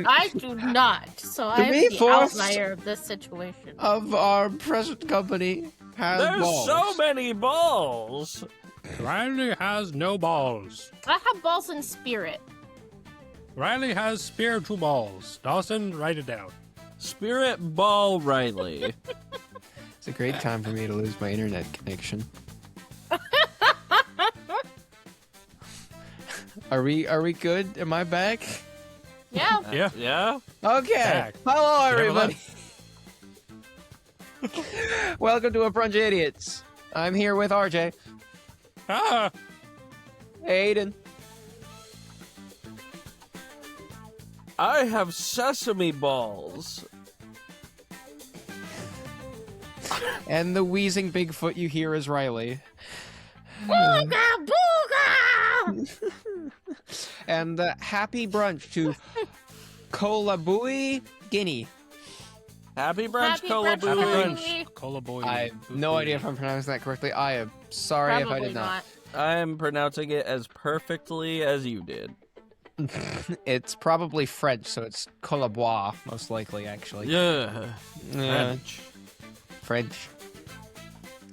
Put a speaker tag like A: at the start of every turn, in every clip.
A: I do not, so I'm
B: be
A: the
B: forced
A: outlier of this situation.
B: of our present company has
C: There's
B: balls.
C: so many balls.
D: Riley has no balls.
A: I have balls in spirit.
D: Riley has spiritual balls. Dawson, write it down.
C: Spirit Ball Riley.
B: It's a great time for me to lose my internet connection. Are we good? Am I back?
A: Yeah.
D: Yeah.
C: Yeah?
B: Okay.
D: Back.
B: Hello,
D: You never
B: everybody. Welcome to A Brunch of Idiots. I'm here with RJ.
D: Ah!
B: Aiden.
C: I have sesame balls.
B: And the wheezing Bigfoot you hear is Riley.
A: Booga booga!
B: And happy brunch to Kolabui, Guinea.
C: Happy brunch,
A: Happy
C: Cola
A: brunch,
C: Boo.
D: Happy
A: Riley.
D: brunch. Cola boy.
B: I have no idea if I'm pronouncing that correctly. I am sorry if I
A: Probably
B: did not.
C: I am pronouncing it as perfectly as you did.
B: It's probably French, so it's Colabois, most likely, actually.
C: Yeah.
B: Yeah,
C: French.
B: French.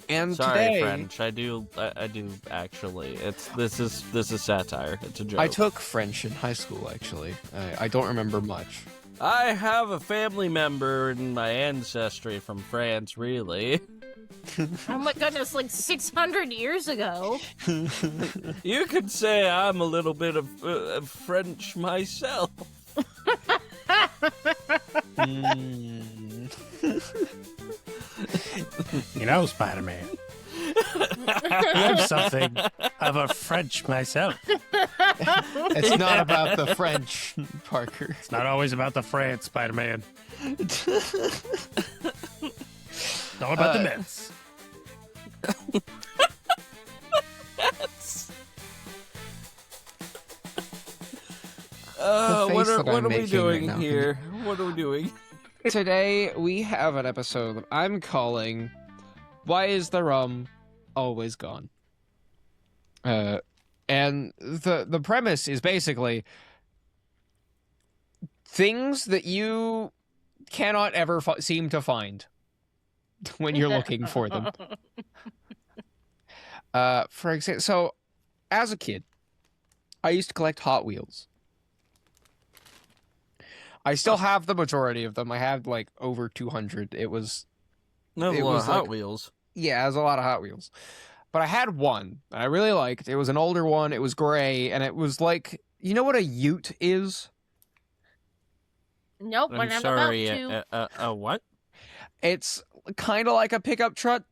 B: And
C: Sorry,
B: today,
C: French. I do actually. This is satire. It's a joke.
B: I took French in high school, actually. I don't remember much.
C: I have a family member in my ancestry from France, really.
A: Oh my goodness, like 600 years ago.
C: You could say I'm a little bit of French myself.
D: You know, Spider-Man. I'm something of a French myself.
B: It's not about the French, Parker.
D: It's not always about the France, Spider-Man. It's all about the Mets.
B: The face
C: What
B: that
C: are
B: I'm
C: we
B: making
C: doing
B: right now.
C: here? What are we doing?
B: Today, we have an episode that I'm calling Why is the Rum Always Gone? And the premise is basically things that you cannot ever seem to find when you're looking for them. For example, so as a kid, I used to collect Hot Wheels. I still have the majority of them. I had like over 200. It was
C: No,
B: It
C: a lot
B: was
C: of Hot
B: like-
C: Wheels.
B: Yeah, it was a lot of Hot Wheels. But I had one that I really liked. It was an older one. It was gray, and it was like, you know what a Ute is?
A: Nope, but
C: I'm
A: I'm
C: sorry.
A: about to.
C: What?
B: It's kind of like a pickup truck,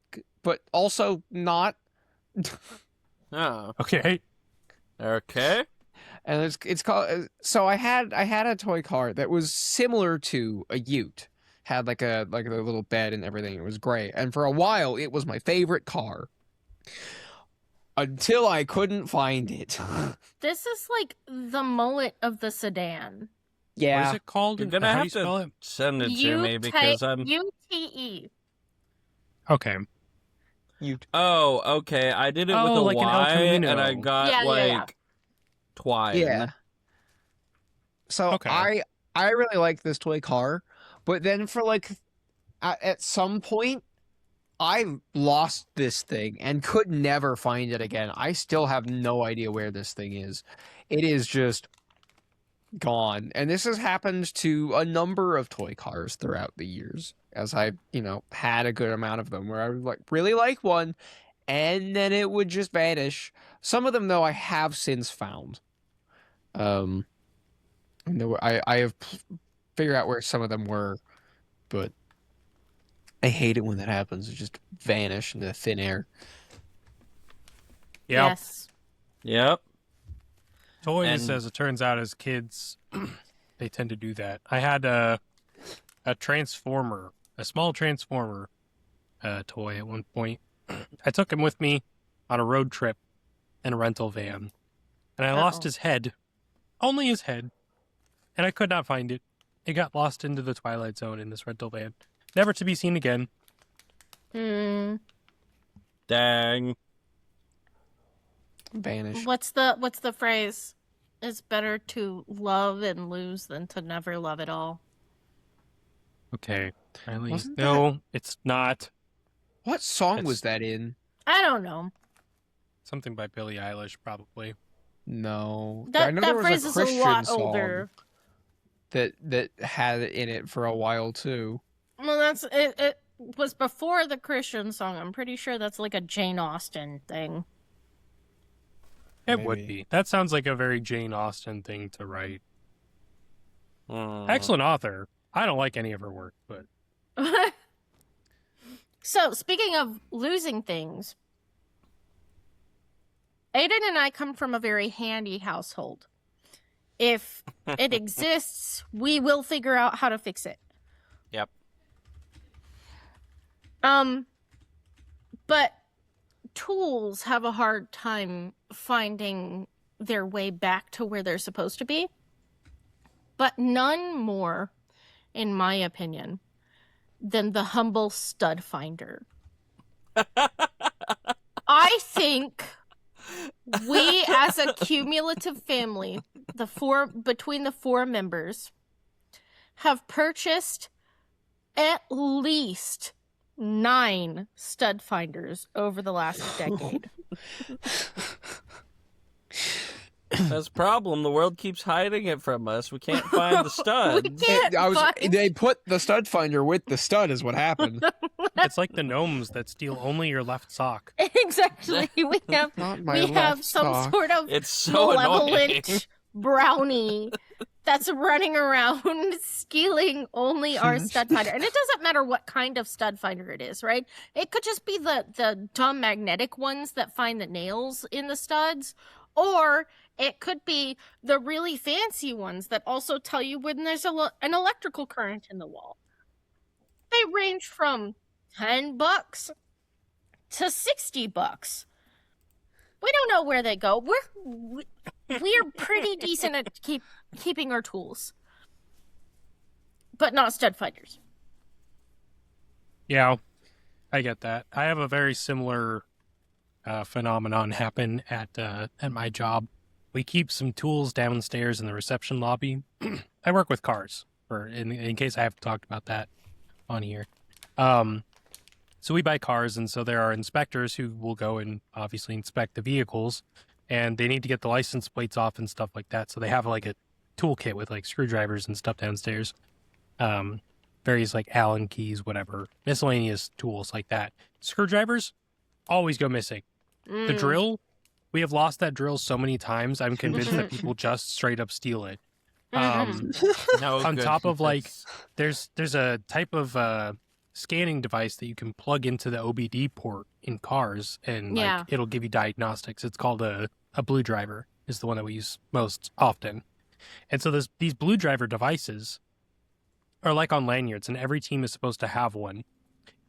B: but also not.
C: Oh,
D: Okay.
C: okay.
B: And it's called. So I had a toy car that was similar to a Ute. Had like a little bed and everything. It was gray, and for a while it was my favorite car. Until I couldn't find it.
A: This is like the mullet of the sedan.
B: Yeah.
D: What is it called?
C: You're gonna
D: How do
C: have
D: you spell
C: to
D: it?
C: send it to me because I'm.
A: UTE.
D: Okay.
B: Ute.
C: Oh, okay. I did it with
D: Oh,
C: a
D: like an El
C: Y, and I
D: Camino.
C: got
A: Yeah.
C: twine.
B: Yeah. So
D: Okay.
B: I really liked this toy car, but then for like at some point I lost this thing and could never find it again. I still have no idea where this thing is. It is just gone. And this has happened to a number of toy cars throughout the years as I, had a good amount of them where I would really like one and then it would just vanish. Some of them though I have since found. I have figured out where some of them were, but I hate it when that happens. It just vanish into thin air.
D: Yeah.
A: Yes.
C: Yep.
D: Toys,
C: And-
D: as it turns out, as kids, they tend to do that. I had a Transformer, a small Transformer toy at one point. I took him with me on a road trip in a rental van, and I lost
A: Uh-oh.
D: his head, only his head, and I could not find it. It got lost into the Twilight Zone in this rental van, never to be seen again.
A: Hmm.
C: Dang.
B: Vanish.
A: What's the phrase? it's better to love and lose than to never love at all.
D: Okay. Riley.
B: Wasn't
D: No, it's not.
B: What song
D: It's-
B: was that in?
A: I don't know.
D: Something by Billie Eilish, probably.
B: No. I
A: That
B: know there
A: that
B: was
A: phrase
B: a
A: is a
B: Christian
A: lot
B: song
A: older.
B: that had it in it for a while too.
A: Well, that's it. It was before the Christian song. I'm pretty sure that's like a Jane Austen thing.
D: It would
B: Maybe.
D: be. That sounds like a very Jane Austen thing to write.
C: Hmm.
D: Excellent author. I don't like any of her work, but
A: So, speaking of losing things, Aiden and I come from a very handy household. If it exists, we will figure out how to fix it.
C: Yep.
A: But tools have a hard time finding their way back to where they're supposed to be. But none more, in my opinion, than the humble stud finder. I think we, as a cumulative family, between the four members, have purchased at least 9 stud finders over the last decade.
C: That's a problem. The world keeps hiding it from us. We can't find the studs.
A: We can't find...
B: They put the stud finder with the stud is what happened.
D: it's like the gnomes that steal only your left sock.
A: Exactly. We have
B: Not my
A: we
B: left
A: have some
B: sock.
A: sort of
C: It's so annoying.
A: malevolent brownie that's running around stealing only our stud finder. And it doesn't matter what kind of stud finder it is, right? It could just be the dumb magnetic ones that find the nails in the studs, or it could be the really fancy ones that also tell you when there's an electrical current in the wall. They range from $10 to $60. We don't know where they go. We're pretty decent at keeping our tools, but not stud finders.
D: Yeah, I get that. I have a very similar phenomenon happen at my job. We keep some tools downstairs in the reception lobby. I work with cars, in case I haven't talked about that on here. So we buy cars, and so there are inspectors who will go and obviously inspect the vehicles, and they need to get the license plates off and stuff like that. So they have like a toolkit with like screwdrivers and stuff downstairs, various like Allen keys, whatever, miscellaneous tools like that. Screwdrivers always go missing. The drill, we have lost that drill so many times. I'm convinced that people just straight up steal it.
C: No
D: On
C: good.
D: top of like, there's a type of scanning device that you can plug into the OBD port in cars, and like
A: Yeah.
D: it'll give you diagnostics. It's called a blue driver, is the one that we use most often. And so these blue driver devices are like on lanyards, and every team is supposed to have one.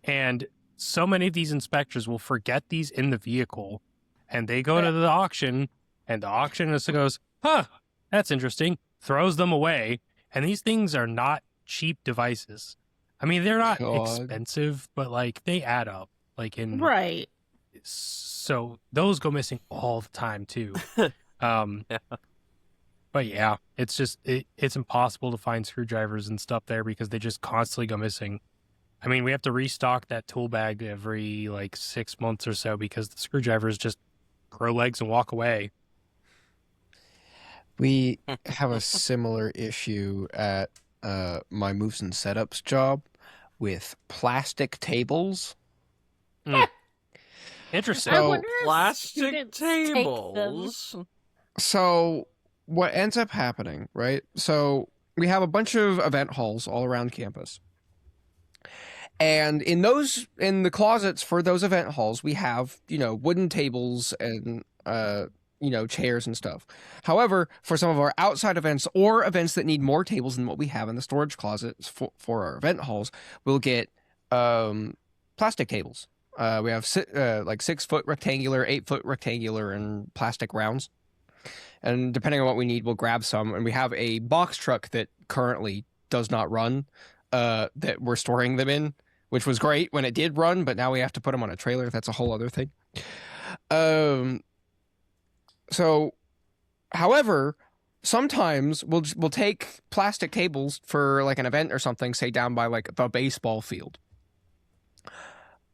D: And so many of these inspectors will forget these in the vehicle, and they go to the auction, and the auctionist goes, "Huh, that's interesting," throws them away. And these things are not cheap devices. I mean, they're not
B: God.
D: expensive, but like they add up. Like in
A: Right.
D: So those go missing all the time too.
C: Yeah.
D: But yeah, it's just it's impossible to find screwdrivers and stuff there because they just constantly go missing. I mean, we have to restock that tool bag every like 6 months or so because the screwdrivers just grow legs and walk away.
B: We have a similar issue at my moves and setups job with plastic tables.
D: Interesting.
A: I
B: So-
A: wonder if
C: Plastic
A: students take them.
C: tables.
B: So what ends up happening, right? So we have a bunch of event halls all around campus. And in the closets for those event halls, we have, wooden tables and, chairs and stuff. However, for some of our outside events or events that need more tables than what we have in the storage closets for our event halls, we'll get plastic tables. We have 6-foot rectangular, 8-foot rectangular, and plastic rounds. And depending on what we need, we'll grab some. And we have a box truck that currently does not run that we're storing them in, which was great when it did run, but now we have to put them on a trailer. That's a whole other thing. So, however, sometimes we'll take plastic tables for like an event or something, say down by like the baseball field.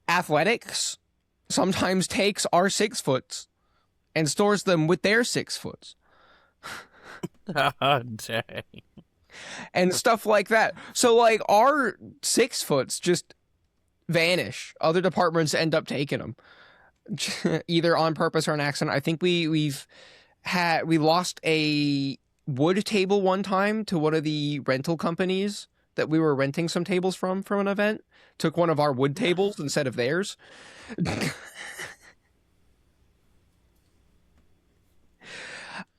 B: Athletics sometimes takes our 6 foots and stores them with their 6 foots
C: Dang.
B: and stuff like that. So like our 6 foots just vanish. Other departments end up taking them, either on purpose or an accident. I think we lost a wood table one time to one of the rental companies that we were renting some tables from an event. Took one of our wood tables instead of theirs.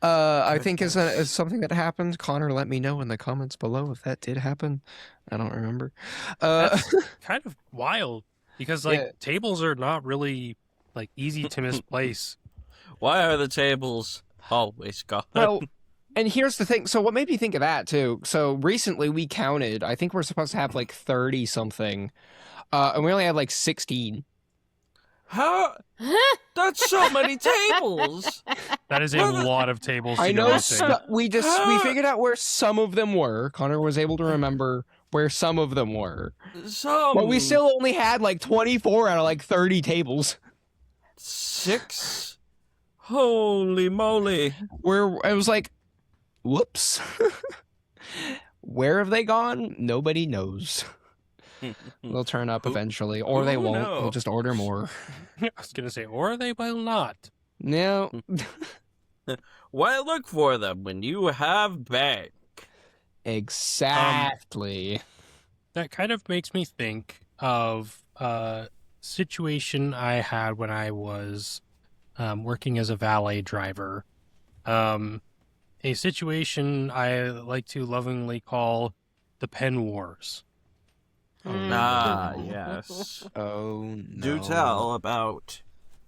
B: I think is something that happened. Connor, let me know in the comments below if that did happen. I don't remember.
D: That's kind of wild because like
B: Yeah.
D: tables are not really like easy to misplace.
C: Why are the tables always gone?
B: Well, and here's the thing. So what made me think of that too? So recently we counted. I think we're supposed to have like 30 something, and we only had like 16.
C: How? That's so many tables.
D: That is a lot of tables to
B: I
D: go
B: know.
D: missing.
B: We figured out where some of them were. Connor was able to remember where some of them were, but we still only had like 24 out of like 30 tables.
C: 6. Holy moly!
B: Where I was like, whoops. Where have they gone? Nobody knows. They'll turn up eventually, or they
C: who
B: won't.
C: knows?
B: We'll just order more.
D: I was gonna say, or they will not.
B: No.
C: Why look for them when you have bank?
B: Exactly.
D: That kind of makes me think of a situation I had when I was working as a valet driver. A situation I like to lovingly call the pen wars.
C: Ah, yes.
B: Oh no.
C: Do tell about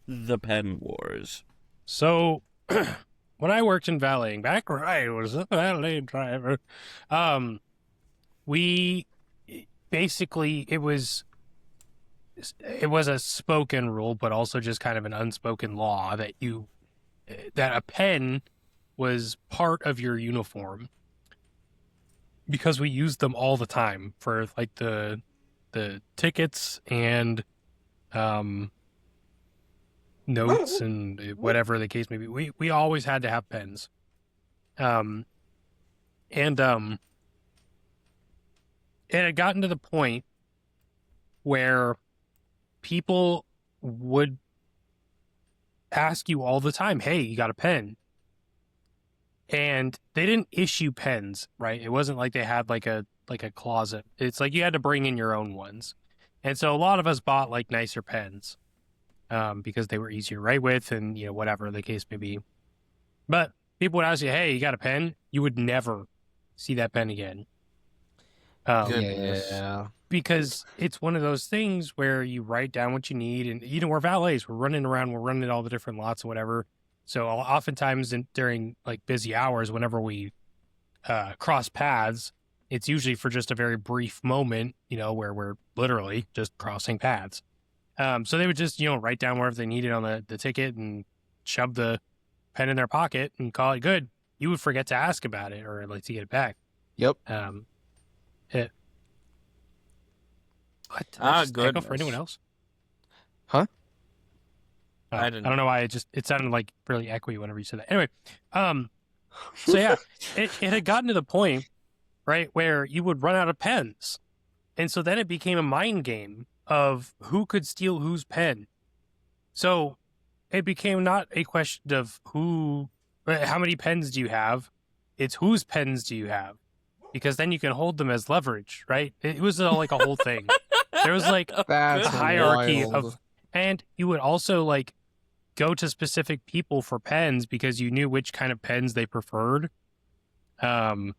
C: the pen wars.
D: So, when I worked in valeting, back when I was a valet driver, we basically it was a spoken rule, but also just kind of an unspoken law that a pen was part of your uniform because we used them all the time for like the tickets and notes and whatever the case may be. We always had to have pens. It had gotten to the point where people would ask you all the time, "Hey, you got a pen?" And they didn't issue pens, right? It wasn't like they had like a closet. It's like you had to bring in your own ones. And so a lot of us bought like nicer pens because they were easier to write with and, you know, whatever the case may be. But people would ask you, "Hey, you got a pen?" You would never see that pen again.
C: Goodness.
B: Yeah.
D: Because it's one of those things where you write down what you need. And, you know, we're valets. We're running around. We're running all the different lots and whatever. So oftentimes during like busy hours, whenever we cross paths, it's usually for just a very brief moment, you know, where we're literally just crossing paths. So they would just, you know, write down wherever they needed on the ticket and shove the pen in their pocket and call it good. You would forget to ask about it or like to get it back.
B: Yep.
D: What? Did
C: Ah,
D: I just echo
C: goodness.
D: for anyone else?
B: Huh?
C: I
D: I
C: didn't-
D: don't know why it sounded like really echoey whenever you said that. Anyway, so yeah, it had gotten to the point, right, where you would run out of pens. And so then it became a mind game of who could steal whose pen. So it became not a question of how many pens do you have? It's whose pens do you have? Because then you can hold them as leverage, right? It was like a whole thing. There was like
B: That's
D: a hierarchy
B: wild.
D: and you would also like go to specific people for pens because you knew which kind of pens they preferred. And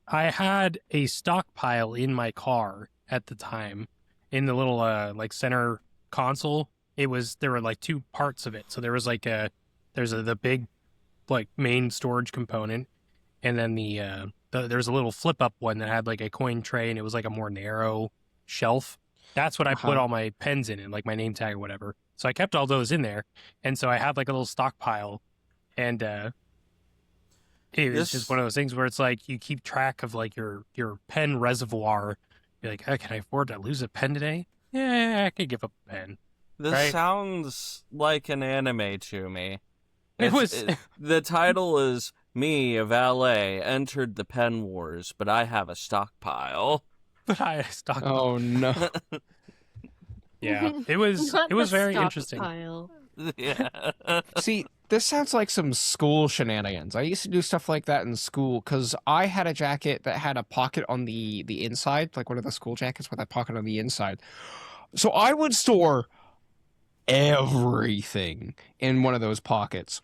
D: I had a stockpile in my car at the time in the little like center console. There were like two parts of it. So there was like the big like main storage component, and then there's a little flip up one that had like a coin tray, and it was like a more narrow shelf. That's what I put all my pens in, like my name tag or whatever. So I kept all those in there, and so I had like a little stockpile. And It was
C: This
D: just one of those things where it's like you keep track of like your pen reservoir. You're like, oh, can I afford to lose a pen today? Yeah, I could give up a pen.
C: this
D: Right.
C: sounds like an anime to me.
D: It
C: The title is Me, a Valet, Entered the Pen Wars, but I have a stockpile.
D: but I stocked.
B: Oh no.
D: Yeah, it was
A: Not the
D: very interesting.
A: stockpile.
C: Yeah.
B: See, this sounds like some school shenanigans. I used to do stuff like that in school because I had a jacket that had a pocket on the inside, like one of the school jackets with that pocket on the inside. So I would store everything in one of those pockets.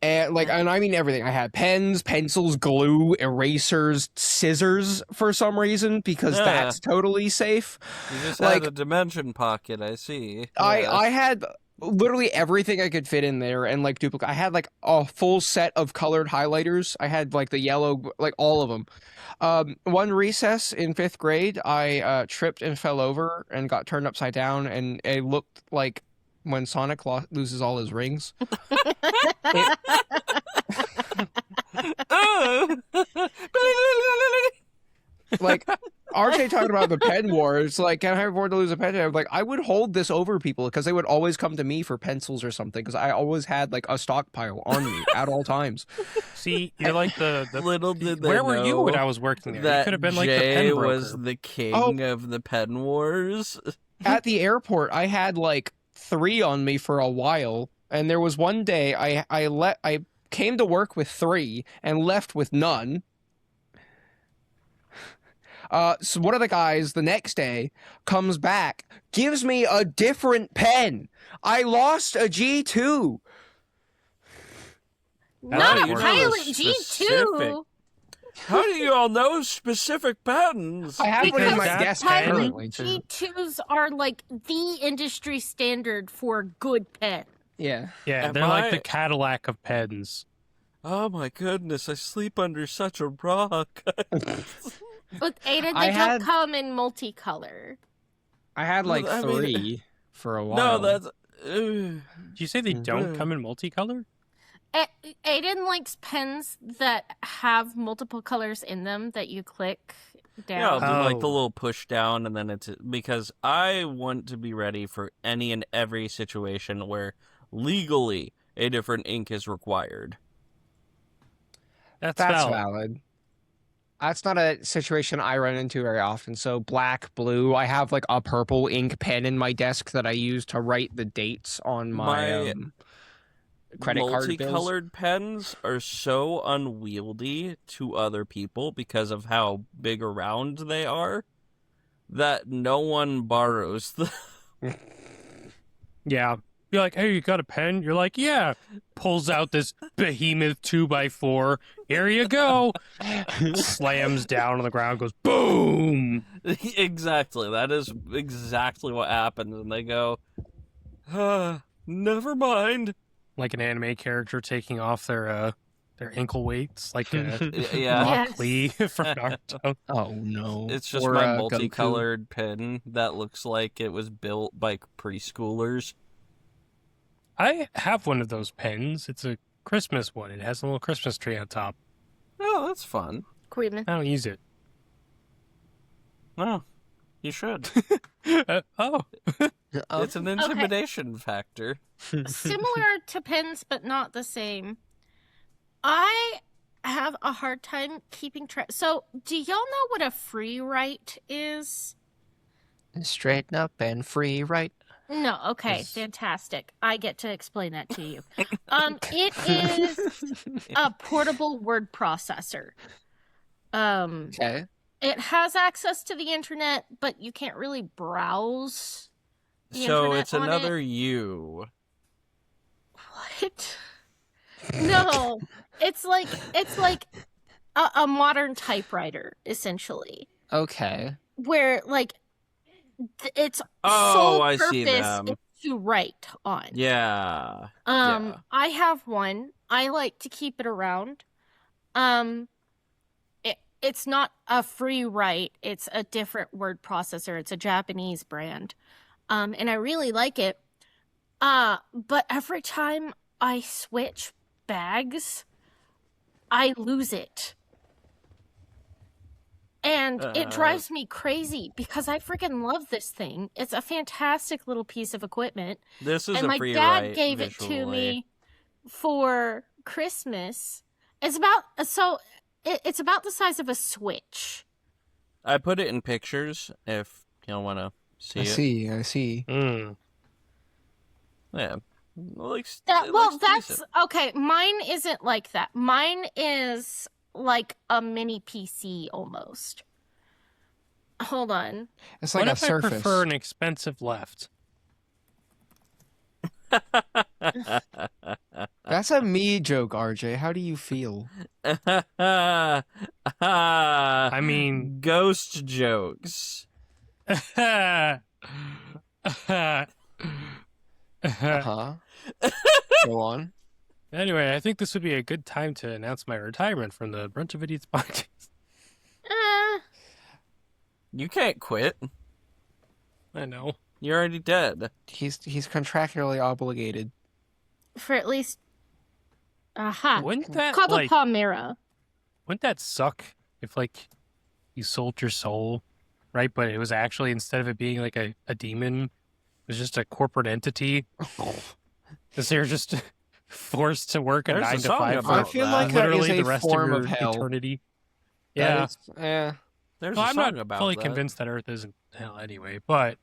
B: And and I mean everything. I had pens, pencils, glue, erasers, scissors for some reason because
C: Yeah.
B: that's totally safe.
C: You just
B: Like-
C: had a dimension pocket, I see.
B: I had literally everything I could fit in there and like duplicate. I had like a full set of colored highlighters. I had like the yellow, like all of them. One recess in 5th grade, I tripped and fell over and got turned upside down, and it looked like when Sonic loses all his rings. Like RJ talking about the pen wars, like can I afford to lose a pen? I'm like, I would hold this over people because they would always come to me for pencils or something because I always had like a stockpile on me at all times.
D: See, you're like the
C: Little did they
D: where were you
C: know
D: when I was working there? You
C: that
D: could have been like the
C: Jay
D: pen broker.
C: was the king of the pen wars.
B: At the airport, I had like 3 on me for a while, and there was one day I came to work with 3 and left with none. So one of the guys the next day comes back, gives me a different pen. I lost a G2.
A: Not
C: do
A: a
C: you know
A: pilot
C: the
A: G2.
C: specific- How do you all know specific pens?
B: I have one in my
D: Because
B: desk
D: that
B: currently too.
A: G2s are like the industry standard for good pen.
B: Yeah.
D: Yeah,
C: Am
D: they're like the
C: I-
D: Cadillac of pens.
C: Oh my goodness, I sleep under such a rock.
A: But Aiden,
B: I
A: they
B: had-
A: don't come in multicolor.
B: I had like
C: I mean-
B: 3 for a
C: No,
B: while.
C: that's.
D: Did you say they don't
C: Mhm.
D: come in multicolor?
A: Aiden likes pens that have multiple colors in them that you click
C: Yeah, I'll
A: down.
C: do like the
D: Oh.
C: little push down, and then it's because I want to be ready for any and every situation where legally a different ink is required.
D: That's
B: That's
D: valid.
B: valid. That's not a situation I run into very often. So black, blue. I have like a purple ink pen in my desk that I use to write the dates on my credit card bills.
C: Multicolored pens are so unwieldy to other people because of how big around they are that no one borrows them.
D: Yeah. You're like, hey, you got a pen? You're like, yeah. Pulls out this behemoth 2x4. Here you go. Slams down on the ground, goes boom.
C: Exactly. That is exactly what happens. And they go, never mind.
D: Like an anime character taking off their ankle weights, like
C: Yeah.
D: Rock Lee from Naruto.
B: Oh no!
C: It's just
B: Or,
C: my
B: Goku.
C: multicolored pen that looks like it was built by preschoolers.
D: I have one of those pens. It's a Christmas one. It has a little Christmas tree on top.
C: Oh, that's fun.
A: Queeman.
D: I don't use it.
C: Oh, you should.
D: Oh.
C: It's an intimidation factor.
A: Similar to pens, but not the same. I have a hard time keeping track. So, do y'all know what a free write is?
B: Straighten up and free, right?
A: No, okay,
D: Yes.
A: fantastic. I get to explain that to you. It is a portable word processor.
B: Okay.
A: It has access to the internet, but you can't really browse the
C: So
A: internet
C: it's
A: on
C: another
A: it.
C: you.
A: What? No, it's like a modern typewriter, essentially,
B: Okay.
A: where like its
C: Oh,
A: sole
C: I
A: purpose
C: see them.
A: is to write on.
C: Yeah. yeah.
A: I have one. I like to keep it around. It's not a free write. It's a different word processor. It's a Japanese brand. And I really like it. But every time I switch bags, I lose it. And it drives me crazy because I freaking love this thing. It's a fantastic little piece of equipment.
C: This is
A: And
C: a
A: my
C: free
A: dad
C: write
A: gave it
C: visually.
A: to me for Christmas. It's about it's about the size of a Switch.
C: I put it in pictures if you want to see it.
B: I see.
D: Mm.
C: Yeah. That's
A: That's okay. Mine isn't like that. Mine is like a mini PC almost. Hold on.
B: It's like
D: What
B: a
D: if I
B: Surface.
D: prefer an expensive left?
B: That's a me joke, RJ. How do you feel?
C: I
D: mean,
C: ghost jokes.
B: Uh-huh. Go on.
D: Anyway, I think this would be a good time to announce my retirement from the Brunch of Idiots podcast.
C: You can't quit.
D: I know.
C: You're already dead.
B: He's contractually obligated.
A: For at least
D: Wouldn't that
A: Called
D: like?
A: a Palmyra.
D: Wouldn't that suck if like you sold your soul, right? But it was actually, instead of it being like a demon, it was just a corporate entity. Because they're just forced to work a
C: There's a
D: 9 to
C: song
D: 5
C: about
D: for
B: I feel like that
D: literally
B: is
D: the
B: a
D: rest
B: form
D: of
B: of
D: your
B: hell.
D: eternity.
B: That
D: Yeah.
B: is-
C: There's
D: Well,
C: a
D: I'm
C: song
D: not
C: about
D: fully
C: that.
D: convinced that Earth isn't hell anyway, but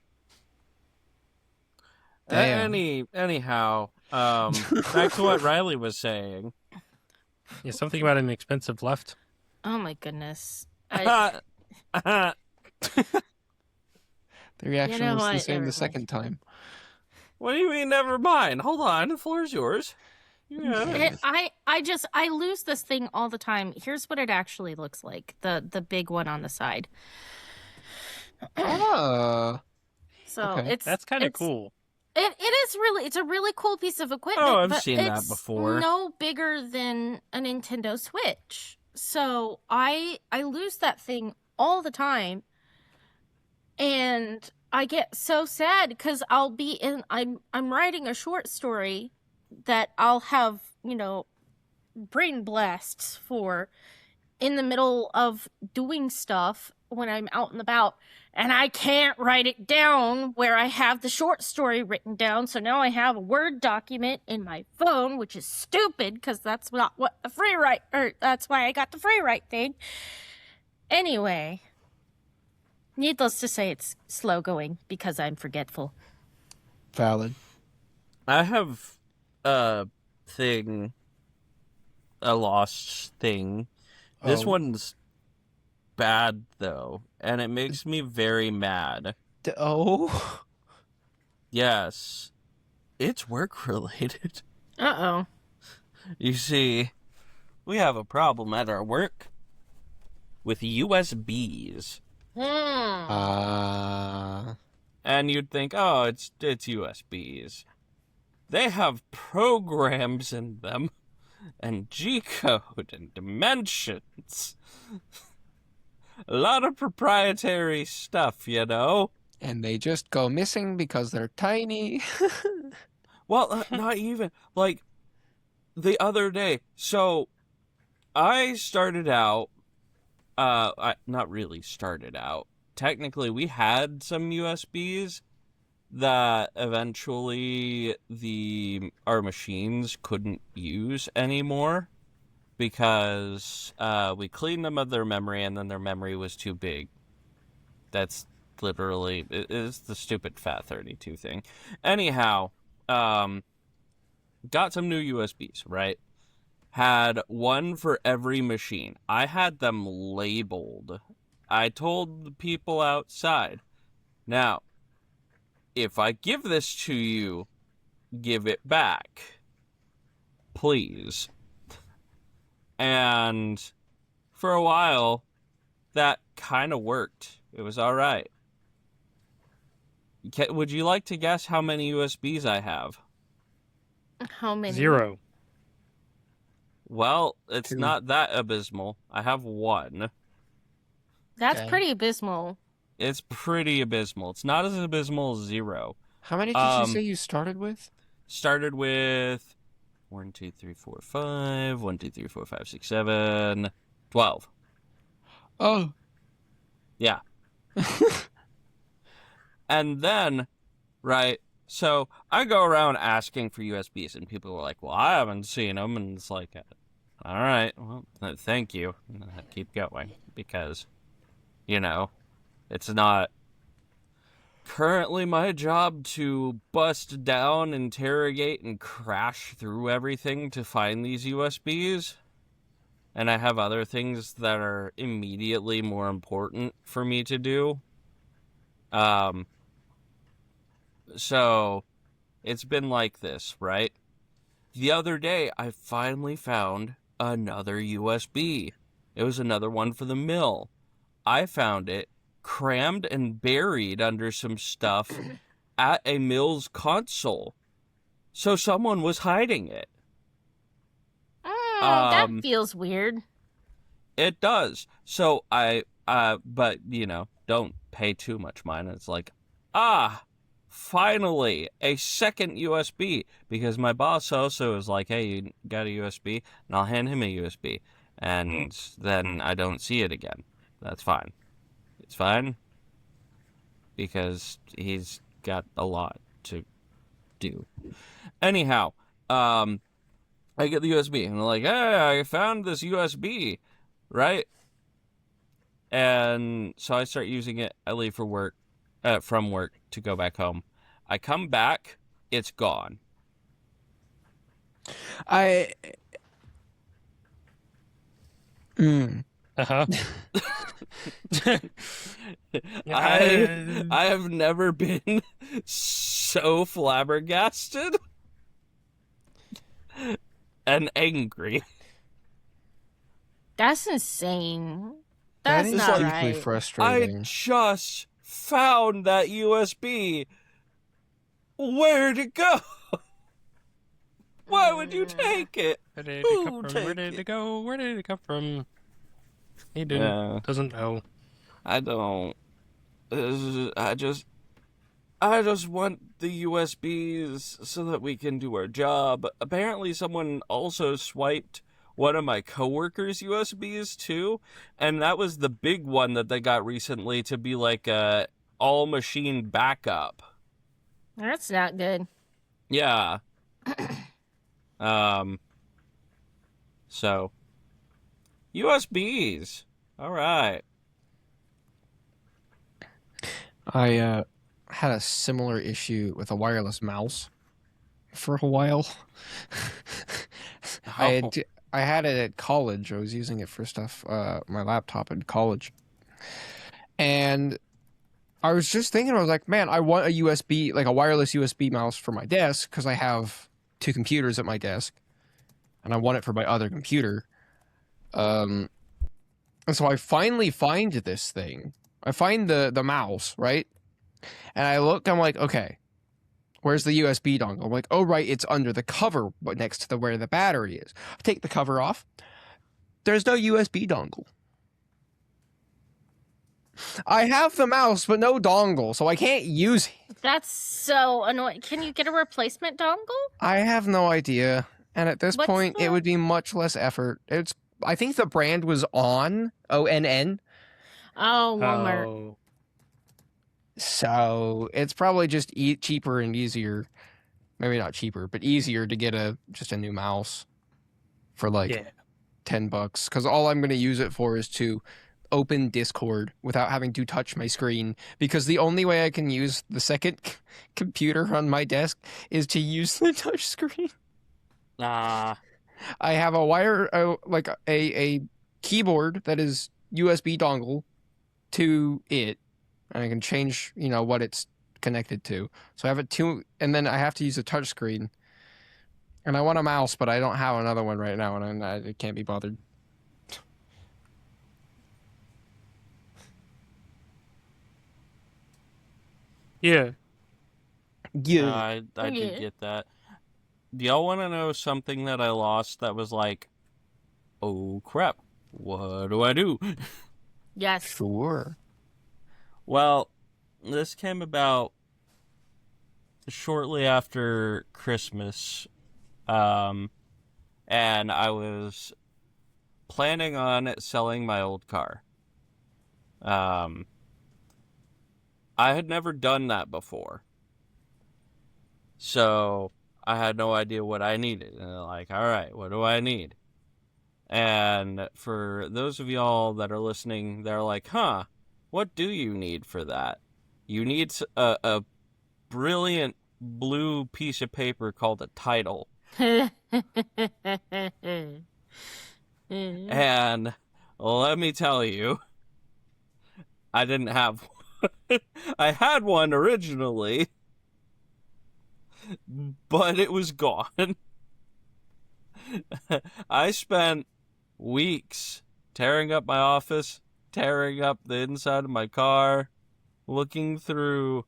B: Damn.
C: Anyhow, back to what Riley was saying.
D: yeah, something about an expensive left.
A: Oh my goodness.
B: The reaction
A: You know
B: was the
A: what,
B: same
A: everyone?
B: the second time.
C: What do you mean, never mind? Hold on, the floor's yours. Yeah.
A: I lose this thing all the time. Here's what it actually looks like. The big one on the side.
B: Oh.
A: So
B: Okay.
D: That's kind of cool.
A: It's a really cool piece of equipment.
C: Oh, I've
A: but
C: seen that
A: it's
C: before.
A: No bigger than a Nintendo Switch. So I lose that thing all the time. And I get so sad because I'm writing a short story that I'll have, brain blasts for in the middle of doing stuff when I'm out and about, and I can't write it down where I have the short story written down. So now I have a Word document in my phone, which is stupid because that's not what the free write, or that's why I got the free write thing. Anyway, needless to say, it's slow going because I'm forgetful.
B: Valid.
C: I have a lost thing. This
B: Oh.
C: one's bad, though, and it makes me very mad.
B: Oh.
C: Yes. It's work-related.
A: Uh-oh.
C: You see, we have a problem at our work with USBs. And you'd think, oh, it's USBs. They have programs in them, and G-code, and dimensions. A lot of proprietary stuff, you know?
B: And they just go missing because they're tiny.
C: Well, not even. Like, the other day, so I started out, not really started out. Technically, we had some USBs that eventually our machines couldn't use anymore because we cleaned them of their memory and then their memory was too big. That's literally, it is the stupid FAT32 thing. Anyhow, got some new USBs, right? Had one for every machine. I had them labeled. I told the people outside, now, if I give this to you, give it back. Please. And for a while, that kind of worked. It was all right. Would you like to guess how many USBs I have?
A: How many?
D: 0.
C: Well, it's
B: 2.
C: not that abysmal. I have 1.
A: That's
B: Okay.
A: pretty abysmal.
C: It's pretty abysmal. It's not as abysmal as 0.
B: How many did you say you started with?
C: Started with 1, 2, 3, 4, 5. 1, 2, 3, 4, 5, 6, 7. 12.
B: Oh.
C: Yeah. And then, right, so I go around asking for USBs, and people are like, well, I haven't seen them. And it's like, all right, well, thank you. And I keep going because, it's not currently my job to bust down, interrogate, and crash through everything to find these USBs. And I have other things that are immediately more important for me to do. So it's been like this, right? The other day, I finally found another USB. It was another one for the mill. I found it crammed and buried under some stuff at a mill's console. So someone was hiding it.
A: That feels weird.
C: It does. So but don't pay too much mind. It's like, finally a second USB, because my boss also is like, hey, you got a USB? And I'll hand him a USB. And then I don't see it again. That's fine. It's fine. Because he's got a lot to do. Anyhow, I get the USB, and they're like, hey, I found this USB, right? And so I start using it. I leave for work, from work to go back home. I come back, it's gone.
B: I.
D: Uh-huh.
C: I have never been so flabbergasted and angry.
A: That's insane.
B: That
A: That's
B: is
A: not
B: deeply
A: right.
C: I
B: frustrating.
C: just found that USB. Where'd it go? Why would you take it?
D: Where did it come from? Where did it go? Where did it come from? He doesn't know.
C: I don't. I just want the USBs so that we can do our job. Apparently, someone also swiped one of my coworkers' USBs too, and that was the big one that they got recently to be like a all machine backup.
A: That's not good.
C: Yeah. So USBs. All right.
B: I had a similar issue with a wireless mouse for a while. I had it at college. I was using it for stuff, my laptop in college. And I was just thinking, I was like, man, I want a USB, like a wireless USB mouse for my desk, because I have 2 computers at my desk, and I want it for my other computer. And so I finally find this thing. I find the mouse, right? And I look, I'm like, okay, where's the USB dongle? I'm like, oh, right, it's under the cover next to where the battery is. I take the cover off. There's no USB dongle. I have the mouse, but no dongle, so I can't use it.
A: That's so annoying. Can you get a replacement dongle?
B: I have no idea. And at this
A: What's
B: point, it
A: the-
B: would be much less effort. I think the brand was ONN.
A: Oh, Walmart.
D: Oh.
B: So it's probably just cheaper and easier. Maybe not cheaper, but easier to get just a new mouse for like
D: Yeah.
B: $10. Because all I'm going to use it for is to open Discord without having to touch my screen. Because the only way I can use the second computer on my desk is to use the touch screen. I have a keyboard that is USB dongle to it, and I can change, what it's connected to. So I have it and then I have to use a touch screen. And I want a mouse, but I don't have another one right now, and I can't be bothered.
D: Yeah.
B: Yeah.
C: I
A: Yeah.
C: did get that. Do y'all want to know something that I lost that was like, oh crap, what do I do?
A: Yes.
B: Sure.
C: Well, this came about shortly after Christmas. and I was planning on selling my old car. I had never done that before. So I had no idea what I needed. And they're like, all right, what do I need? And for those of y'all that are listening, they're like, huh, what do you need for that? You need a brilliant blue piece of paper called a title. And let me tell you, I didn't have one. I had one originally, but it was gone. I spent weeks tearing up my office, tearing up the inside of my car, looking through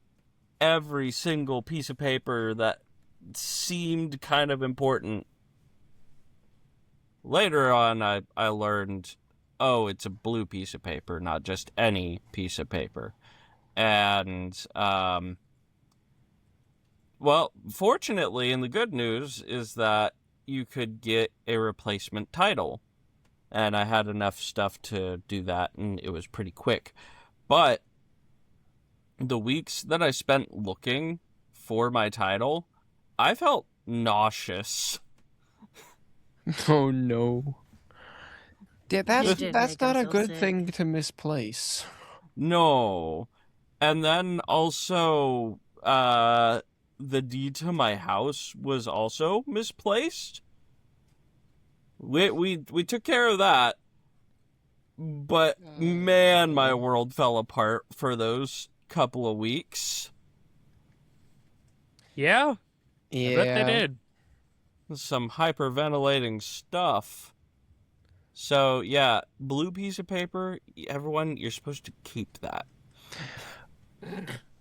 C: every single piece of paper that seemed kind of important. Later on, I learned, oh, it's a blue piece of paper, not just any piece of paper. And, well, fortunately, and the good news is that you could get a replacement title. And I had enough stuff to do that, and it was pretty quick. But the weeks that I spent looking for my title, I felt nauseous.
B: Oh no. Yeah,
A: You did
B: that's
A: make
B: not
A: him
B: a
A: feel
B: good
A: sick.
B: thing to misplace.
C: No. And then also, the deed to my house was also misplaced. We took care of that. But man, my world fell apart for those couple of weeks.
D: Yeah,
B: Yeah.
D: I bet they did.
C: Some hyperventilating stuff. So, yeah, blue piece of paper, everyone, you're supposed to keep that.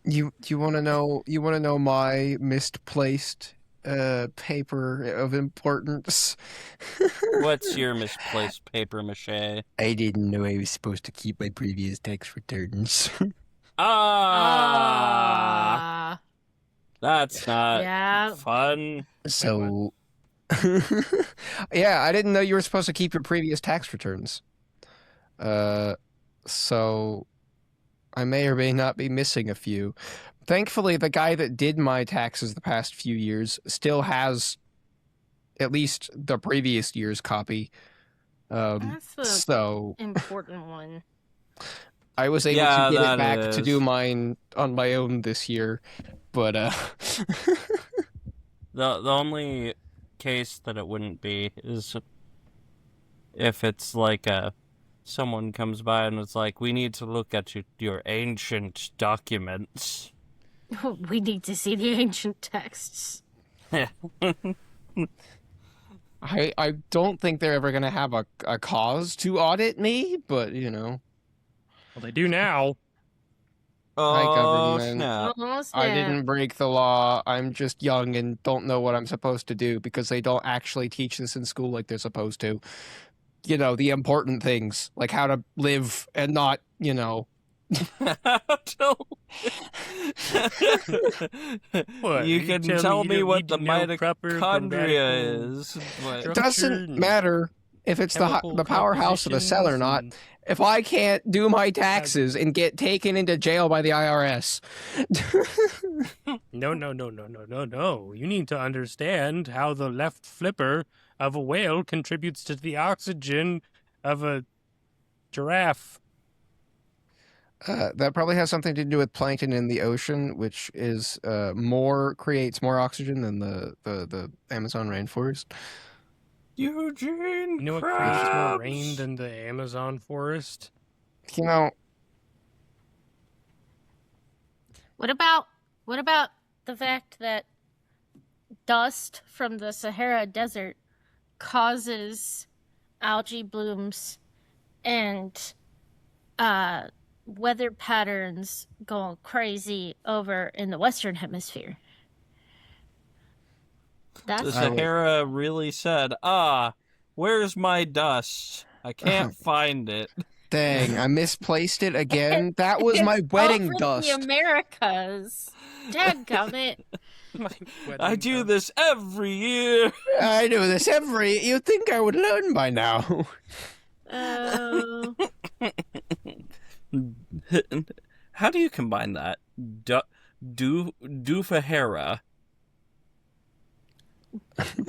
B: You want to know my misplaced paper of importance?
C: What's your misplaced paper mache?
B: I didn't know I was supposed to keep my previous tax returns.
C: Ah! That's not
A: Yeah.
C: fun.
B: So yeah, I didn't know you were supposed to keep your previous tax returns. So I may or may not be missing a few. Thankfully, the guy that did my taxes the past few years still has at least the previous year's copy.
A: That's the
B: So
A: important one.
B: I was able
C: Yeah,
B: to get
C: that
B: it back to do
C: is.
B: mine on my own this year, but
C: The only case that it wouldn't be is if it's like someone comes by and it's like, we need to look at your ancient documents.
A: We need to see the ancient texts.
B: I don't think they're ever gonna have a cause to audit me, but you know.
D: Well, they do now.
B: Hi,
C: Oh,
B: government.
C: snap.
A: Oh,
B: I
A: snap.
B: didn't break the law. I'm just young and don't know what I'm supposed to do because they don't actually teach this in school like they're supposed to. You know, the important things, like how to live and not, you know.
D: What,
C: You
D: you
C: can
D: tell me
C: tell
D: you
C: me
D: don't
C: what
D: need
C: the
D: to know proper
C: mitochondria
D: grammatical
C: is. But
B: It
D: structure
B: doesn't
D: and
B: matter if it's
D: chemical
B: the powerhouse of the cell or
D: compositions
B: not.
D: and-
B: If I can't do my taxes and get taken into jail by the IRS.
D: No. You need to understand how the left flipper of a whale contributes to the oxygen of a giraffe.
B: That probably has something to do with plankton in the ocean, which is creates more oxygen than the Amazon rainforest.
C: Eugene
D: You know what creates more
C: Krabs.
D: rain than the Amazon forest?
B: You know,
A: What about the fact that dust from the Sahara Desert causes algae blooms and weather patterns going crazy over in the Western Hemisphere?
C: The
A: That's
C: Sahara really said, where's my dust? I can't find it.
B: Dang, I misplaced it again. That was my wedding
A: Over
B: dust.
A: the Americas. Dadgummit.
D: My
C: I
D: wedding
C: do
D: dust.
C: this every year.
B: I do this every. You'd think I would learn by now.
A: Oh.
C: How do you combine that? Doofahara.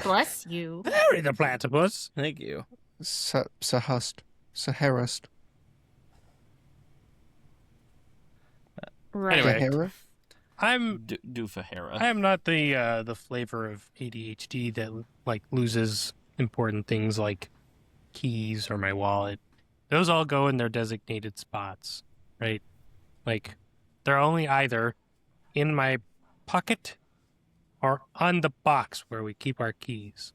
A: Bless you.
D: Harry the platypus.
C: Thank you.
B: Saharist.
A: Right.
D: Anyway.
B: Sahara?
D: I'm
C: Doofahara.
D: I am not the flavor of ADHD that like loses important things like keys or my wallet. Those all go in their designated spots, right? Like they're only either in my pocket or on the box where we keep our keys.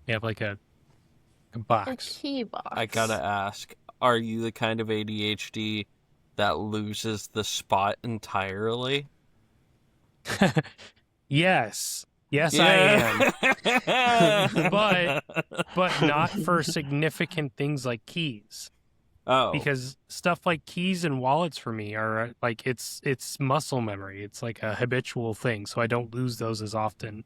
D: We have like a
A: A
D: box.
A: key box.
C: I gotta ask, are you the kind of ADHD that loses the spot entirely?
D: Yes. Yes, I am.
C: am.
D: But not for significant things like keys.
C: Oh.
D: Because stuff like keys and wallets for me are like it's muscle memory. It's like a habitual thing, so I don't lose those as often.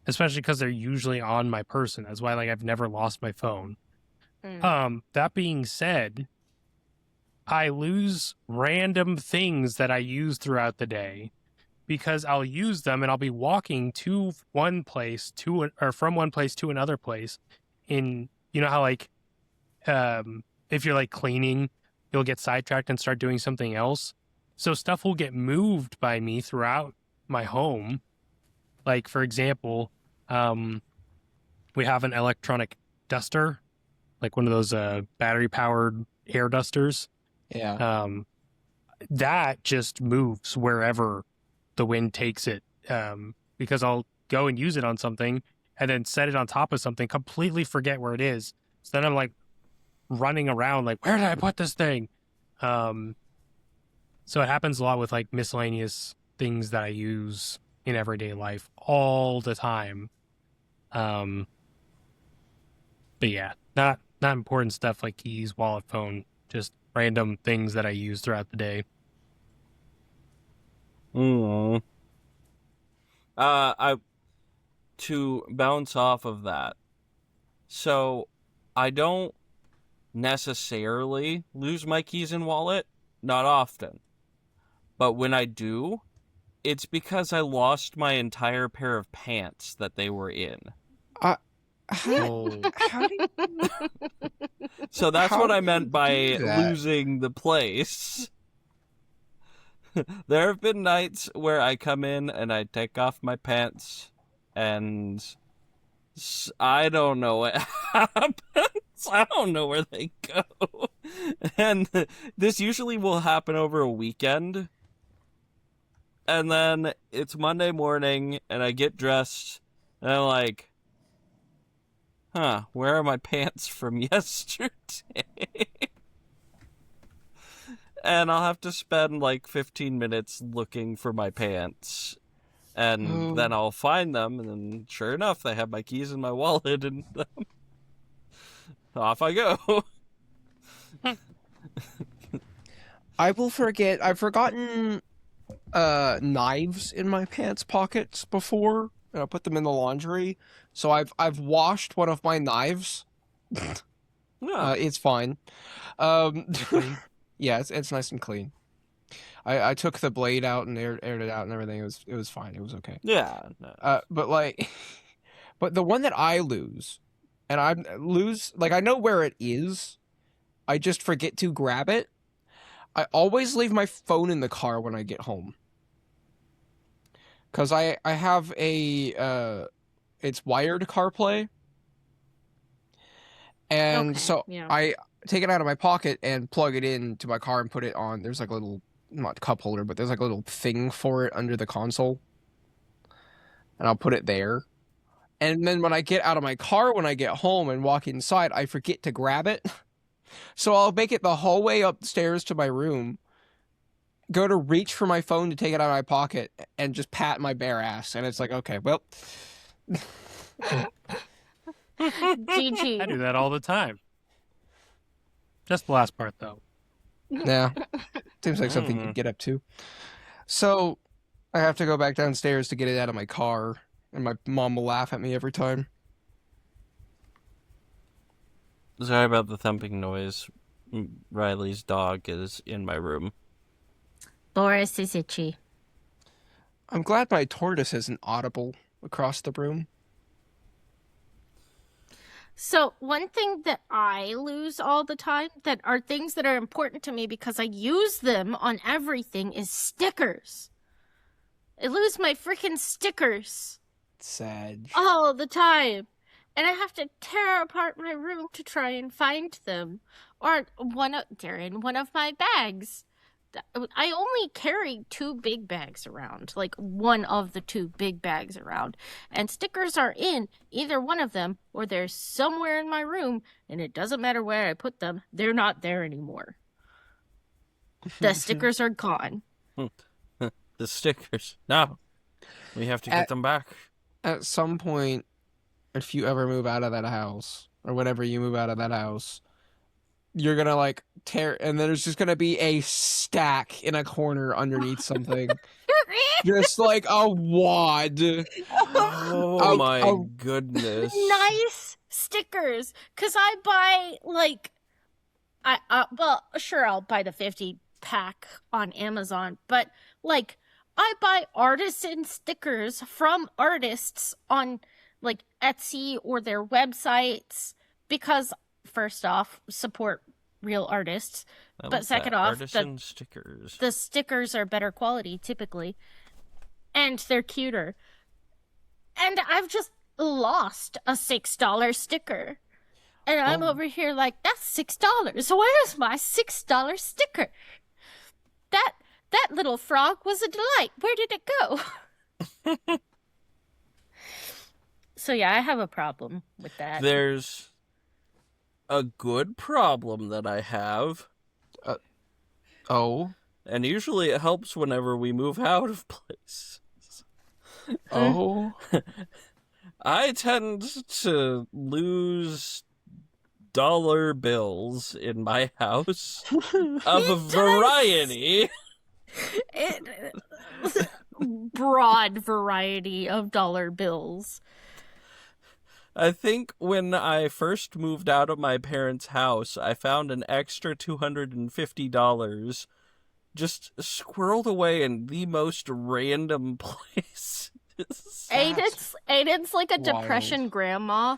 D: Especially because they're usually on my person. That's why like I've never lost my phone. That being said, I lose random things that I use throughout the day because I'll use them and I'll be walking to one place or from one place to another place. You know how like if you're like cleaning, you'll get sidetracked and start doing something else. So stuff will get moved by me throughout my home. Like for example, we have an electronic duster, like one of those battery powered air dusters.
B: Yeah.
D: That just moves wherever the wind takes it. Because I'll go and use it on something and then set it on top of something, completely forget where it is. So then I'm like running around like, where did I put this thing? So it happens a lot with like miscellaneous things that I use in everyday life all the time. But yeah, not important stuff like keys, wallet, phone, just random things that I use throughout the day.
C: To bounce off of that, so I don't necessarily lose my keys and wallet, not often. But when I do, it's because I lost my entire pair of pants that they were in.
B: How do you...
C: So that's
B: How
C: what I
B: do
C: meant
B: you
C: by
B: do that?
C: losing the place. There have been nights where I come in and I take off my pants and I don't know what happens. I don't know where they go. And this usually will happen over a weekend. And then it's Monday morning and I get dressed and I'm like, where are my pants from yesterday? And I'll have to spend like 15 minutes looking for my pants. And then I'll find them, and then sure enough, they have my keys and my wallet, and off I go.
B: I will forget. I've forgotten knives in my pants pockets before, and I put them in the laundry. So I've washed one of my knives.
C: Yeah.
B: It's fine. Yeah, it's nice and clean. I took the blade out and aired it out and everything. It was fine. It was okay.
C: Yeah. No.
B: But like, but the one that I lose, and I lose, like I know where it is, I just forget to grab it. I always leave my phone in the car when I get home. Cause I have a it's wired CarPlay. And
A: Okay,
B: so
A: yeah.
B: I take it out of my pocket and plug it into my car and put it on. There's like a little, not cup holder, but there's like a little thing for it under the console. And I'll put it there. And then when I get out of my car, when I get home and walk inside, I forget to grab it. So I'll make it the whole way upstairs to my room, go to reach for my phone to take it out of my pocket, and just pat my bare ass. And it's like, okay, well.
A: GG.
D: I do that all the time. Just the last part, though.
B: Yeah. Seems like something you'd get up to. So, I have to go back downstairs to get it out of my car, and my mom will laugh at me every time.
C: Sorry about the thumping noise. Riley's dog is in my room.
A: Boris is itchy.
B: I'm glad my tortoise isn't audible across the room.
A: So one thing that I lose all the time that are things that are important to me because I use them on everything is stickers. I lose my freaking stickers
B: Sad.
A: all the time. And I have to tear apart my room to try and find them. Or they're in one of my bags. I only carry 2 big bags around, like one of the 2 big bags around. And stickers are in either one of them, or they're somewhere in my room, and it doesn't matter where I put them, they're not there anymore. The stickers are gone.
C: The stickers. No. We have to get them back.
B: At some point, if you ever move out of that house, or whenever you move out of that house, you're gonna like tear, and there's just gonna be a stack in a corner underneath something, just like a wad.
C: Oh my goodness!
A: Nice stickers, cause I buy like, well, sure, I'll buy the 50 pack on Amazon, but like I buy artisan stickers from artists on like Etsy or their websites because first off, support real artists, but second off,
C: artisan stickers.
A: The stickers are better quality typically, and they're cuter. And I've just lost a $6 sticker. And I'm over here like, that's $6. So where's my $6 sticker? That little frog was a delight. Where did it go? So yeah, I have a problem with that.
C: There's a good problem that I have. And usually it helps whenever we move out of places. I tend to lose dollar bills in my house of a variety.
A: Broad variety of dollar bills.
C: I think when I first moved out of my parents' house, I found an extra $250 just squirreled away in the most random place.
A: Aiden's like a depression grandma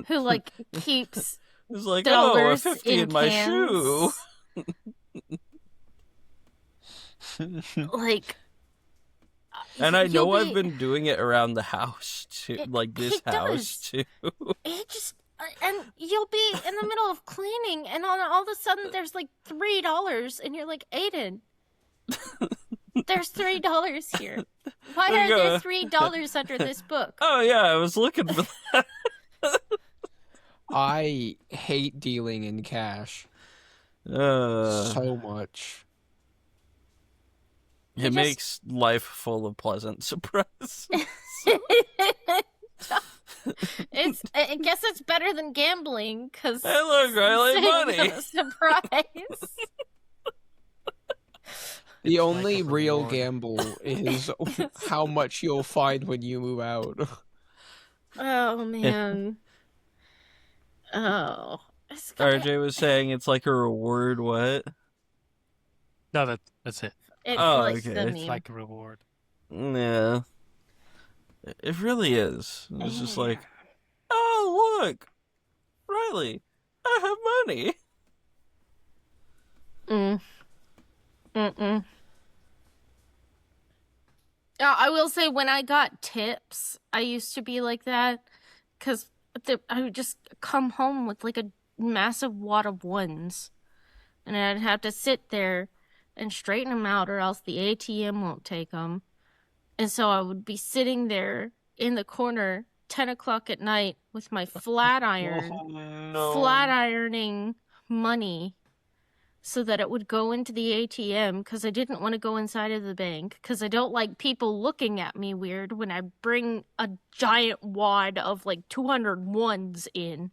A: who like keeps
C: it's like,
A: dollars
C: a 50 in my shoe.
A: Like,
C: and I know I've been doing it around the house too, like this house too.
A: It just, and you'll be in the middle of cleaning, and all of a sudden there's like $3, and you're like, Aiden, there's $3 here. Why are there $3 under this book?
C: Oh yeah, I was looking for that.
B: I hate dealing in cash so much.
C: It makes life full of pleasant surprises.
A: I guess it's better than gambling because
C: hey, look, I like money.
A: Surprise.
B: The only real gamble is how much you'll find when you move out.
A: Oh man. Oh.
C: RJ was saying it's like a reward. What?
D: No, that's it.
C: Okay.
D: It's like a reward.
C: Yeah. It really is. It's just like, oh, look, Riley, I have money.
A: I will say when I got tips, I used to be like that because I would just come home with like a massive wad of ones, and I'd have to sit there and straighten them out, or else the ATM won't take them. And so I would be sitting there in the corner, 10 o'clock at night, with my flat iron, flat ironing money so that it would go into the ATM because I didn't want to go inside of the bank because I don't like people looking at me weird when I bring a giant wad of like 200 ones in.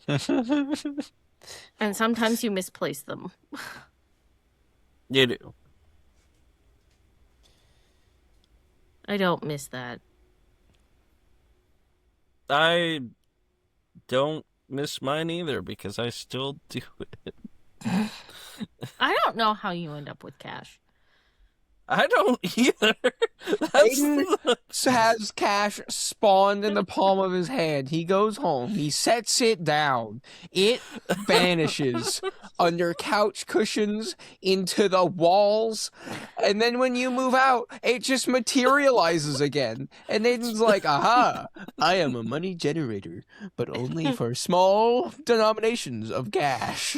A: And sometimes you misplace them.
C: You do.
A: I don't miss that.
C: I don't miss mine either because I still do it.
A: I don't know how you end up with cash.
C: I don't either. That's
B: Aiden has cash spawned in the palm of his hand. He goes home. He sets it down. It vanishes under couch cushions, into the walls. And then when you move out, it just materializes again. And Aiden's like, aha, I am a money generator, but only for small denominations of cash.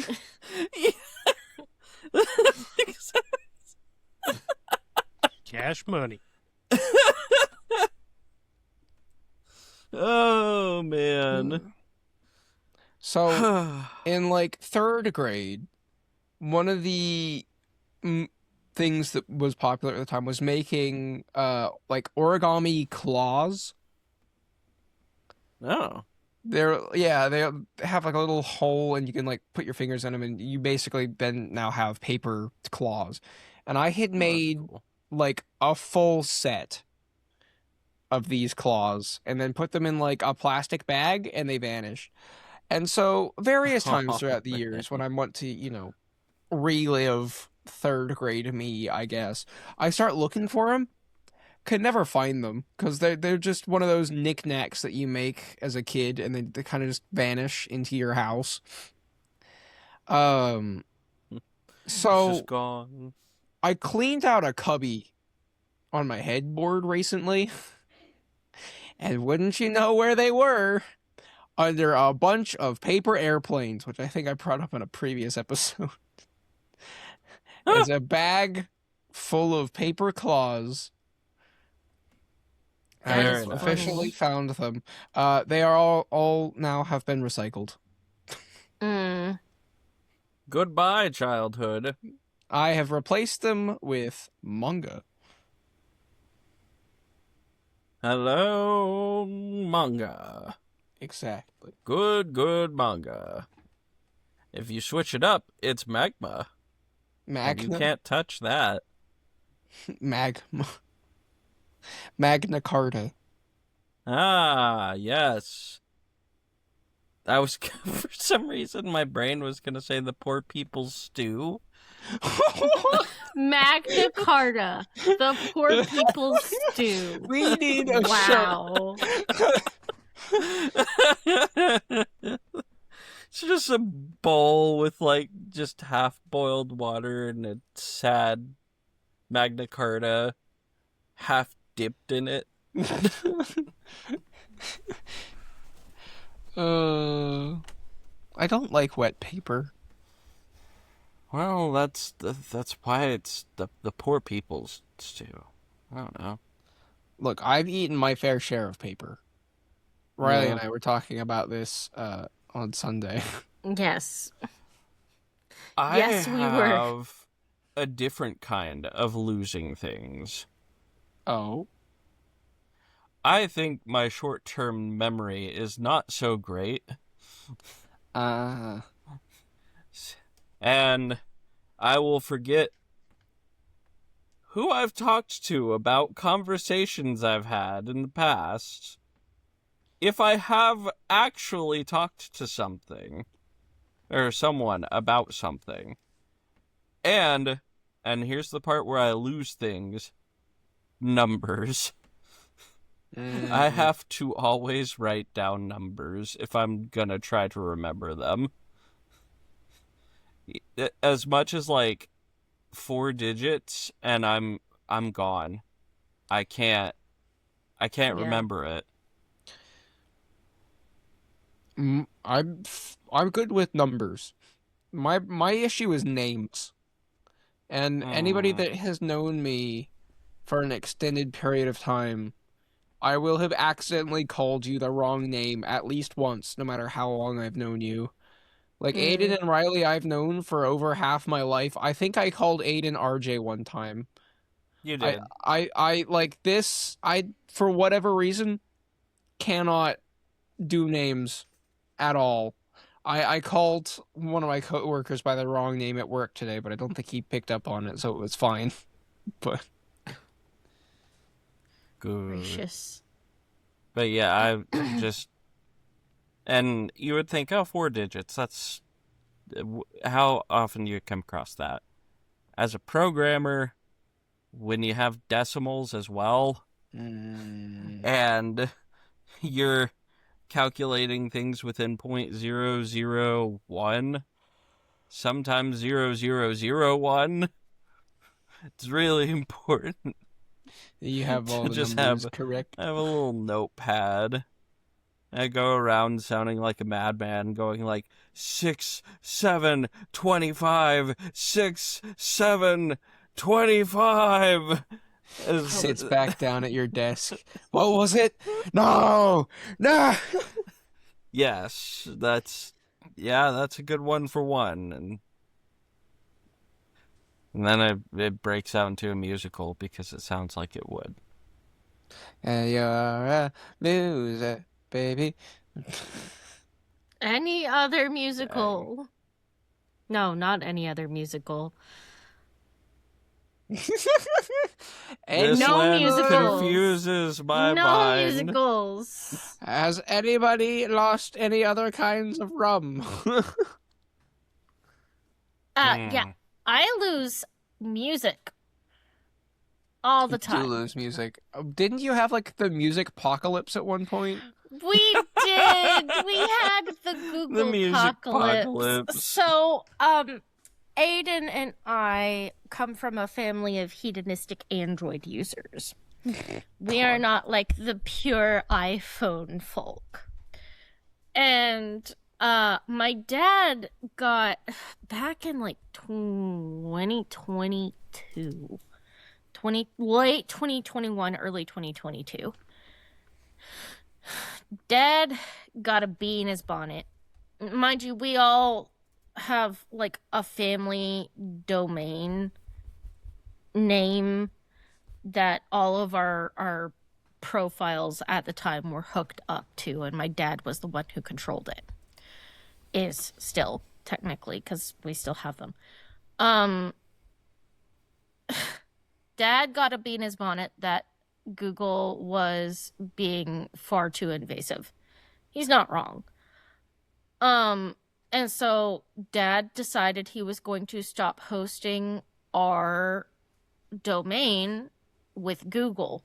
D: Cash money.
C: Oh man.
B: So in like third grade, one of the things that was popular at the time was making like origami claws.
C: Oh.
B: They have like a little hole and you can like put your fingers in them and you basically then now have paper claws. And I had made
C: Cool.
B: like a full set of these claws and then put them in like a plastic bag and they vanished. And so various times throughout the years when I want to, you know, relive third grade me, I guess, I start looking for them. Could never find them because they're just one of those knickknacks that you make as a kid and they kind of just vanish into your house.
C: It's
B: So
C: just gone.
B: I cleaned out a cubby on my headboard recently, and wouldn't you know where they were? Under a bunch of paper airplanes, which I think I brought up in a previous episode. There's a bag full of paper claws. I
A: That
C: Very
A: is
C: nice.
B: officially found them. They are all now have been recycled.
A: Mm.
C: Goodbye, childhood.
B: I have replaced them with manga.
C: Hello, manga.
B: Exactly.
C: Good manga. If you switch it up, it's magma. And you
B: Magna
C: can't touch that.
B: Magma. Magna Carta.
C: Ah, yes. I was for some reason my brain was gonna say the poor people's stew.
A: Magna Carta, the poor people's stew.
B: We need a
A: Wow.
C: It's just a bowl with like just half boiled water and a sad Magna Carta half dipped in it.
B: I don't like wet paper.
C: Well, that's why it's the poor people's stew. I don't know.
B: Look, I've eaten my fair share of paper. Riley
C: Yeah.
B: and I were talking about this on Sunday.
A: Yes.
C: I
A: Yes, we were.
C: have a different kind of losing things.
B: Oh.
C: I think my short-term memory is not so great. And I will forget who I've talked to about conversations I've had in the past. If I have actually talked to something or someone about something. And here's the part where I lose things. Numbers. I have to always write down numbers if I'm gonna try to remember them. As much as like 4 digits and I'm gone. I can't
A: Yeah.
C: remember it.
B: I'm good with numbers. My issue is names. And anybody that has known me for an extended period of time, I will have accidentally called you the wrong name at least once, no matter how long I've known you. Like Aiden and Riley I've known for over half my life. I think I called Aiden RJ one time.
C: You did.
B: I like this, I for whatever reason cannot do names at all. I called one of my coworkers by the wrong name at work today, but I don't think he picked up on it, so it was fine. But
C: Good.
A: Gracious.
C: But yeah, I just... And you would think, oh, 4 digits, that's... How often do you come across that? As a programmer, when you have decimals as well, and you're calculating things within 0.001, sometimes 0001, it's really important
B: you have all
C: to
B: the
C: just
B: numbers
C: have
B: correct.
C: a little notepad. I go around sounding like a madman, going like 6, 7, 25, 6, 7, 25.
B: Sits back down at your desk. What was it? No! No!
C: Yes, that's a good one for one, and then it breaks out into a musical because it sounds like it would.
B: And you're a music, baby.
A: Any other musical? No, not any other musical.
C: This
A: No
C: land
A: musicals.
C: confuses my
A: no
C: mind.
A: musicals.
B: Has anybody lost any other kinds of rum?
A: Yeah, I lose music all the
B: You do
A: time.
B: lose music. Didn't you have like the music apocalypse at one point?
A: We did. We had the Google
C: music
A: apocalypse.
C: apocalypse.
A: So, Aiden and I come from a family of hedonistic Android users. We are not like the pure iPhone folk. And my dad got back in like 2022. Late 2021, early 2022. Dad got a bee in his bonnet. Mind you, we all have like a family domain name that all of our profiles at the time were hooked up to, and my dad was the one who controlled it. Is still technically, because we still have them. Dad got a bee in his bonnet that Google was being far too invasive. He's not wrong. And so Dad decided he was going to stop hosting our domain with Google.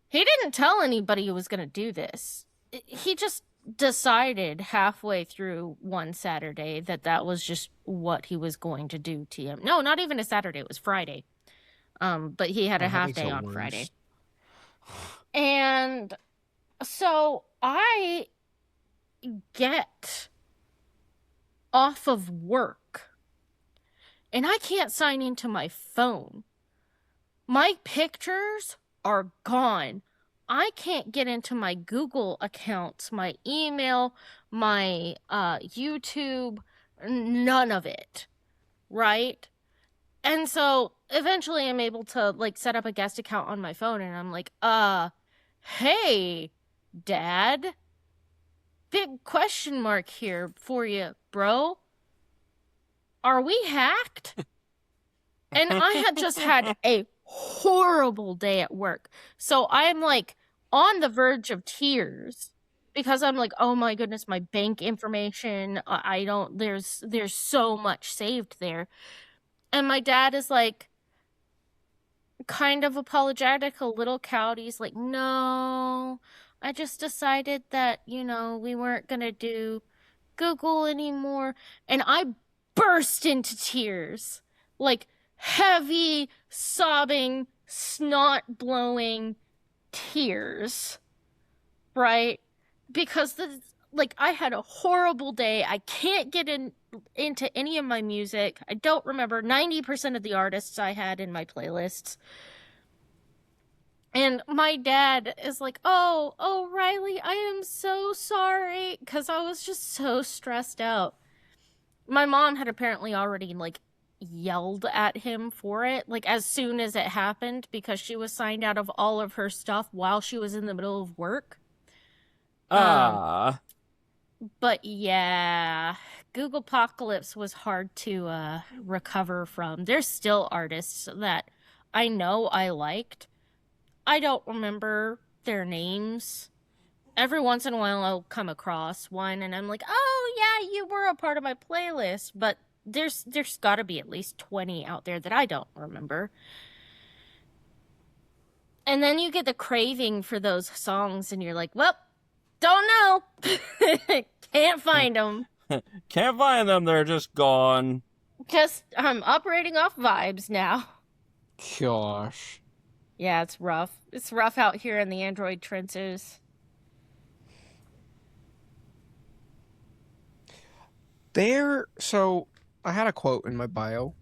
A: He didn't tell anybody he was going to do this. He just decided halfway through one Saturday that was just what he was going to do to him. No, not even a Saturday. It was Friday. But he had a half day on Friday. And so I get off of work and I can't sign into my phone. My pictures are gone. I can't get into my Google accounts, my email, my YouTube, none of it, right? And so eventually I'm able to like set up a guest account on my phone, and I'm like, hey, Dad, big question mark here for you, bro. Are we hacked? And I had just had a horrible day at work. So I'm like on the verge of tears because I'm like, oh my goodness, my bank information, there's so much saved there. And my dad is like kind of apologetic, a little cowed. He's like, no, I just decided that, we weren't going to do Google anymore. And I burst into tears, like heavy, sobbing, snot blowing tears, right? Because I had a horrible day. I can't get into any of my music. I don't remember 90% of the artists I had in my playlists. And my dad is like, oh, Riley, I am so sorry, because I was just so stressed out. My mom had apparently already, yelled at him for it, as soon as it happened, because she was signed out of all of her stuff while she was in the middle of work. But yeah, Google Apocalypse was hard to recover from. There's still artists that I know I liked. I don't remember their names. Every once in a while I'll come across one and I'm like, "Oh yeah, you were a part of my playlist." But there's got to be at least 20 out there that I don't remember. And then you get the craving for those songs and you're like, "Well, don't know. Can't find them."
C: Can't find them. They're just gone.
A: Just I'm operating off vibes now.
B: Gosh.
A: Yeah, it's rough. It's rough out here in the Android trenches.
B: So I had a quote in my bio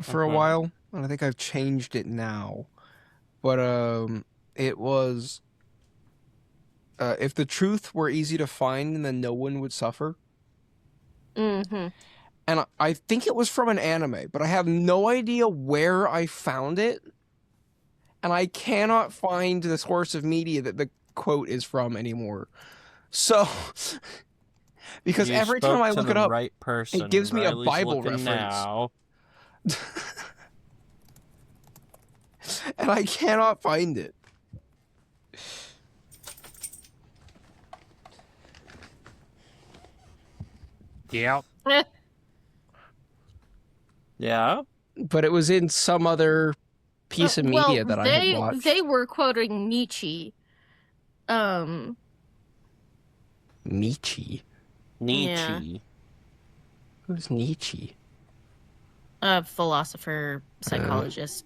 B: for a while, and I think I've changed it now. But it was, if the truth were easy to find, then no one would suffer.
A: Mm-hmm.
B: And I think it was from an anime, but I have no idea where I found it. And I cannot find the source of media that the quote is from anymore. So, because
C: You
B: every
C: spoke
B: time I
C: to
B: look
C: the
B: it up,
C: right person.
B: it gives me a
C: Riley's
B: Bible
C: looking
B: reference.
C: Now.
B: And I cannot find it.
D: Yeah.
C: Yeah.
B: But it was in some other piece of media that I had watched.
A: They were quoting Nietzsche.
B: Nietzsche.
A: Yeah.
B: Who's Nietzsche?
A: A philosopher, psychologist.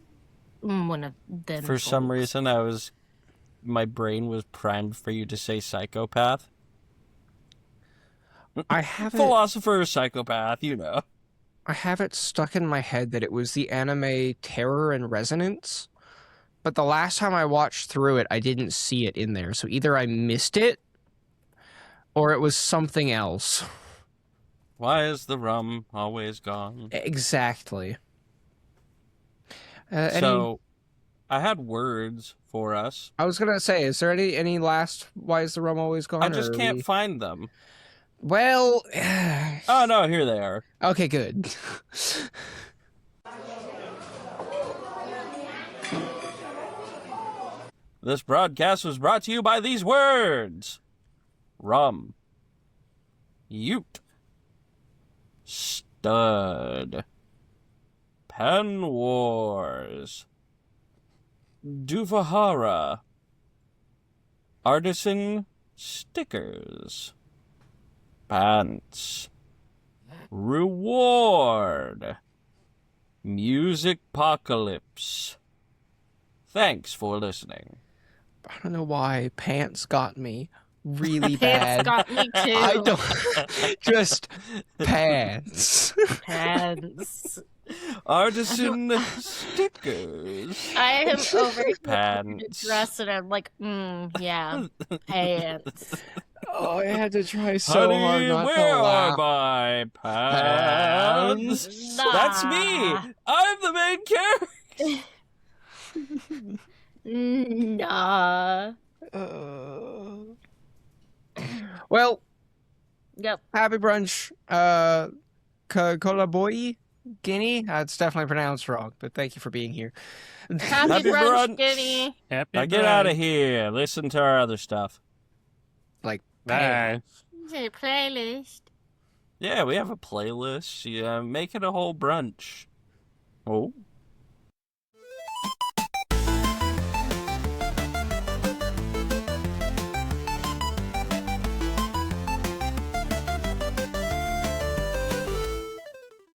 A: One of them.
C: For some reason, my brain was primed for you to say psychopath.
B: I have it.
C: Philosopher or psychopath, you know.
B: I have it stuck in my head that it was the anime Terror and Resonance, but the last time I watched through it, I didn't see it in there. So either I missed it, or it was something else.
C: Why is the rum always gone?
B: Exactly.
C: So, I had words for us.
B: I was gonna say, is there any last "Why is the rum always gone"?
C: I just can't find them.
B: Well,
C: Oh no, here they are.
B: okay, good.
C: This broadcast was brought to you by these words: rum, ute, stud, pen wars, duvahara, artisan stickers, pants, reward, music apocalypse. Thanks for listening.
B: I don't know why pants got me really
A: Pants
B: bad.
A: got me too.
B: I don't just pants.
A: Pants.
C: Artisan stickers.
A: I am over here
C: Pants.
A: dress and I'm like, yeah, pants.
B: Oh, I had to try so
C: Honey,
B: hard not
C: where
B: to
C: are
B: laugh.
C: my pants?
A: Nah.
C: That's me. I'm the main character.
A: Nah.
B: Well,
A: Yep.
B: happy brunch, Kolaboi, Guinea. It's definitely pronounced wrong, but thank you for being here.
A: Happy brunch, Guinea.
D: Happy
C: Now get out of here. Listen to our other stuff.
B: Like,
D: Bye.
A: Playlist.
C: Yeah, we have a playlist. Yeah, make it a whole brunch. Oh.